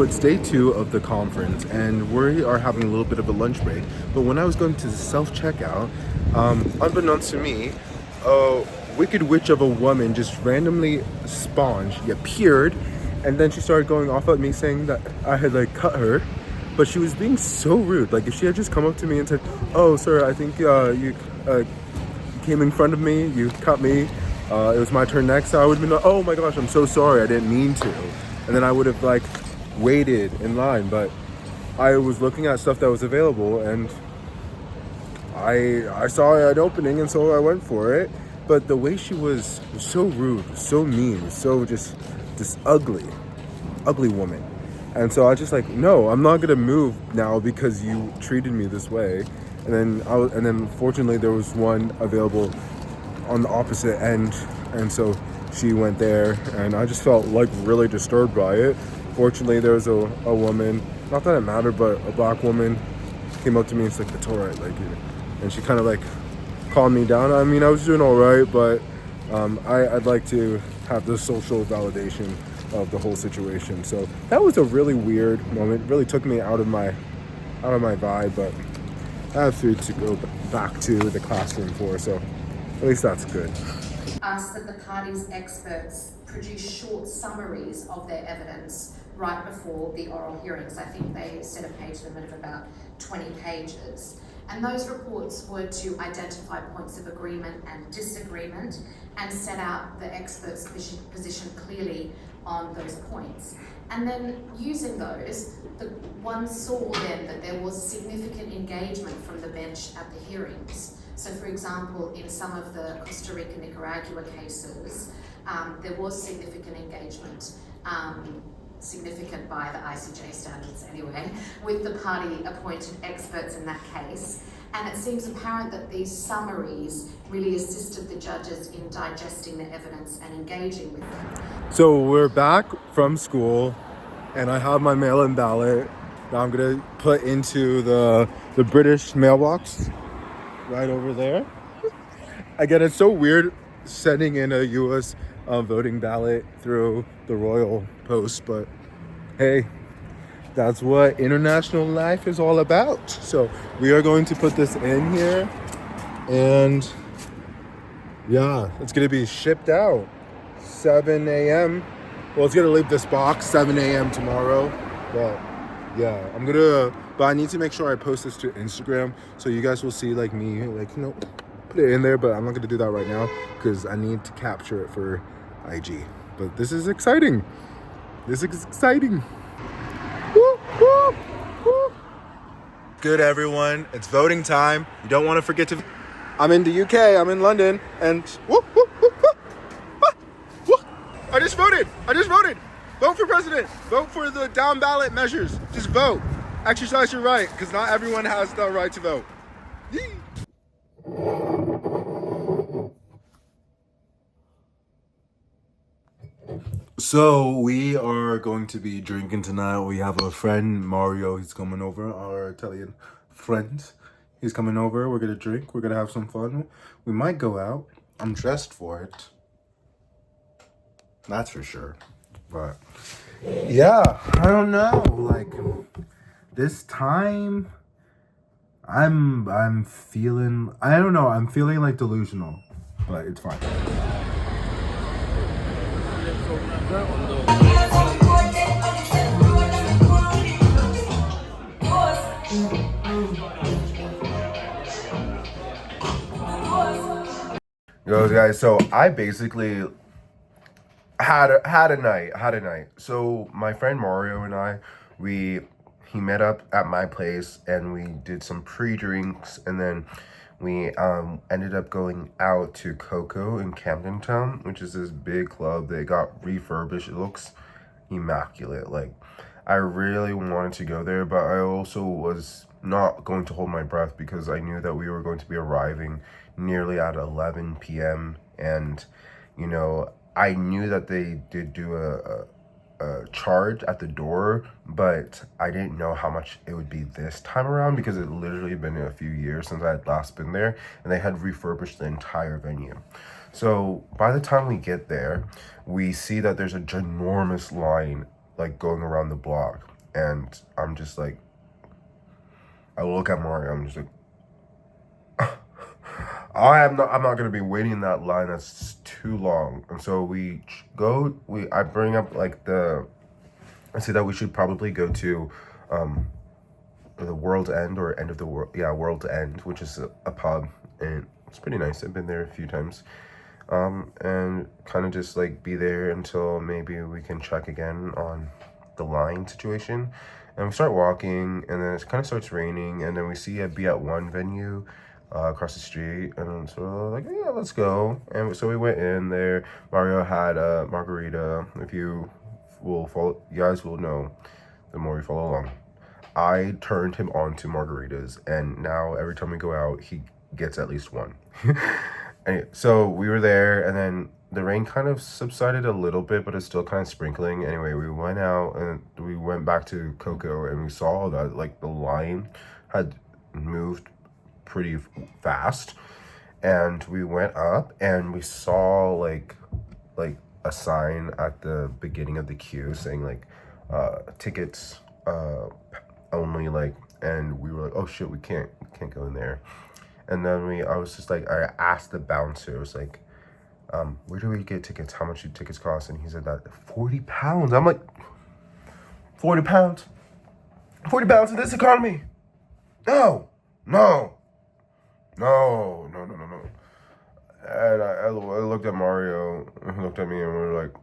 it's day 2 of the conference, and we are having a little bit of a lunch break. But when I was going to the self-checkout, unbeknownst to me, a wicked witch of a woman just randomly spawned. She appeared, and then she started going off at me saying that I had like cut her. But she was being so rude. Like if she had just come up to me and said, "Oh, sir, I think you came in front of me, you cut me. It was my turn next." I would have been like, "Oh my gosh, I'm so sorry, I didn't mean to." And then I would have like waited in line. But I was looking at stuff that was available, and I saw an opening, and so I went for it. But the way she was so rude, so mean, so just this ugly woman. And so I was just like, no, I'm not gonna move now because you treated me this way. And then fortunately there was one available on the opposite end, and so she went there, and I just felt like really disturbed by it. Fortunately there was a woman, not that it mattered, but a black woman came up to me and was like, "It's all right," like, and she kind of like calmed me down. I mean, I was doing all right, but I'd like to have the social validation of the whole situation. So that was a really weird moment. Really took me out of my vibe, but I have food to go back to the classroom for, so at least that's good. Asked that the party's experts produce short summaries of their evidence right before the oral hearings. I think they set a page limit of about 20 pages. And those reports were to identify points of agreement and disagreement and set out the expert's position clearly on those points. And then using those, one saw then that there was significant engagement from the bench at the hearings. So for example, in some of the Costa Rica, Nicaragua cases, there was significant engagement, significant by the ICJ standards anyway, with the party appointed experts in that case. And it seems apparent that these summaries really assisted the judges in digesting the evidence and engaging with them. So we're back from school, and I have my mail-in ballot that I'm gonna put into the British mailbox right over there. Again, it's so weird sending in a U.S. Voting ballot through the Royal Post, but hey, that's what international life is all about. So we are going to put this in here, and yeah, it's gonna be shipped out 7 a.m. Well, it's gonna leave this box 7 a.m. tomorrow, but yeah, but I need to make sure I post this to Instagram so you guys will see like me, like, put it in there, but I'm not gonna do that right now because I need to capture it for IG. But this is exciting. This is exciting. Woo, woo, woo. Good, everyone. It's voting time. You don't want to forget to. I'm in the UK. I'm in London, and woo, woo, woo, woo. Ah, woo. I just voted. Vote for president. Vote for the down ballot measures. Just vote. Exercise your right, because not everyone has the right to vote. Yee. So we are going to be drinking tonight. We have a friend, Mario. He's coming over, our Italian friend. He's coming over. We're gonna drink. We're gonna have some fun. We might go out. I'm dressed for it. That's for sure. But yeah, I don't know. Like this time, I'm feeling. I don't know. I'm feeling like delusional, but it's fine. Yo guys, so I basically had a night. So my friend Mario and I, he met up at my place, and we did some pre-drinks, and then we ended up going out to Coco in Camden Town, which is this big club that got refurbished. It looks immaculate. Like, I really wanted to go there, but I also was not going to hold my breath because I knew that we were going to be arriving nearly at 11 p.m. and I knew that they did do a charge at the door, but I didn't know how much it would be this time around because it literally been a few years since I had last been there, and they had refurbished the entire venue. So by the time we get there, we see that there's a ginormous line like going around the block. And I'm just like, I look at Mario, I'm just like, I'm not gonna be waiting in that line. That's too long. And so I bring up like I say that we should probably go to the World's End, or End of the World, yeah, World's End, which is a pub, and it's pretty nice. I've been there a few times. And kind of just like be there until maybe we can check again on the line situation. And we start walking, and then it kind of starts raining, and then we see a Be At One venue across the street, and so we're like, yeah, let's go. And so we went in there. Mario had a margarita. If you will follow, you guys will know the more you follow along. I turned him on to margaritas, and now every time we go out, he gets at least one. Anyway, so we were there, and then the rain kind of subsided a little bit, but it's still kind of sprinkling. Anyway, we went out, and we went back to Coco, and we saw that like the line had moved pretty fast, and we went up, and we saw like a sign at the beginning of the queue saying like tickets only, like, and we were like, oh shit, we can't go in there. And then I was just like, I asked the bouncer, I was like, where do we get tickets? How much do tickets cost? And he said that 40 pounds. I'm like, 40 pounds? 40 pounds in this economy? No. And I looked at Mario, he looked at me, and we were like,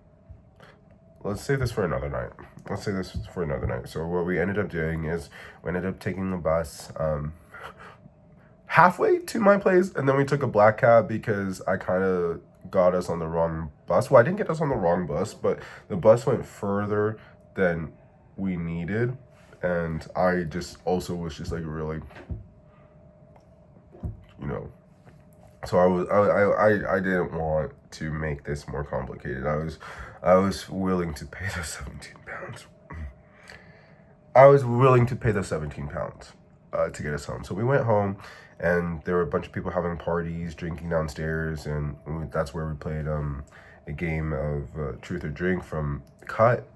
let's save this for another night. So what we ended up doing is we ended up taking the bus halfway to my place, and then we took a black cab because I kind of got us on the wrong bus. Well, I didn't get us on the wrong bus, but the bus went further than we needed, and I just also was just like really, you know. So I didn't want to make this more complicated. I was willing to pay the 17 pounds. I was willing to pay the 17 pounds to get us home. So we went home, and there were a bunch of people having parties, drinking downstairs, and that's where we played a game of Truth or Drink from Cut,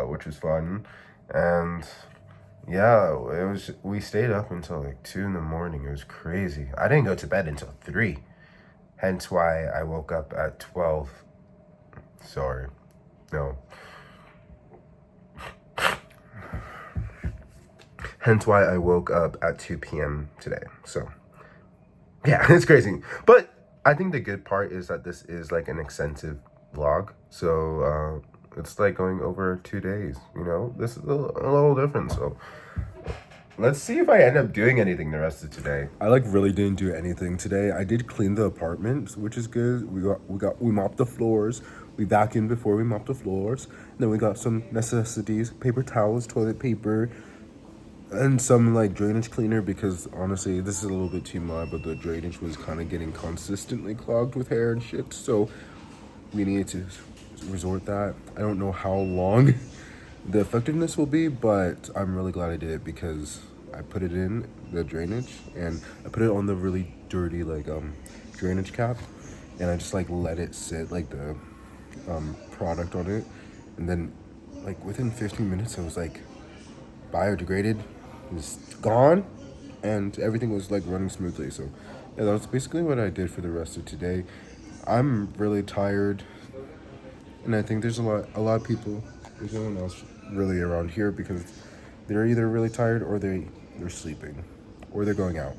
which was fun. And yeah, we stayed up until like 2 in the morning. It was crazy. I didn't go to bed until 3. Hence why I woke up at 12. Sorry. No. Hence why I woke up at 2 p.m. today. So, yeah, it's crazy. But I think the good part is that this is like an extensive vlog. So, it's like going over 2 days, you know? This is a little different, so let's see if I end up doing anything the rest of today. I like really didn't do anything today. I did clean the apartment, which is good. We mopped the floors. We vacuumed before we mopped the floors. Then we got some necessities, paper towels, toilet paper, and some like drainage cleaner, because honestly, this is a little bit too much, but the drainage was kind of getting consistently clogged with hair and shit. So we needed to resort that. I don't know how long the effectiveness will be, but I'm really glad I did it because I put it in the drainage, and I put it on the really dirty like drainage cap, and I just like let it sit, like the product on it, and then like within 15 minutes it was like biodegraded, it was gone, and everything was like running smoothly. So yeah, that's basically what I did for the rest of today. I'm really tired, and I think there's a lot of people, there's no one else really around here, because they're either really tired or they're sleeping or they're going out.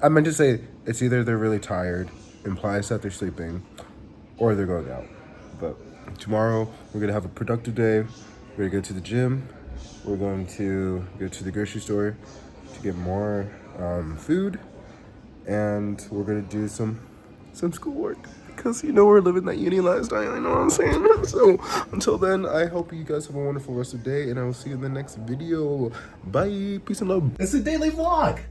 I meant to say it's either they're really tired, implies that they're sleeping, or they're going out. But tomorrow we're gonna have a productive day. We're gonna go to the gym. We're going to go to the grocery store to get more food, and we're gonna do some schoolwork, because you know we're living that uni lifestyle, you know what I'm saying? So until then, I hope you guys have a wonderful rest of the day, and I will see you in the next video. Bye, peace and love. It's a daily vlog.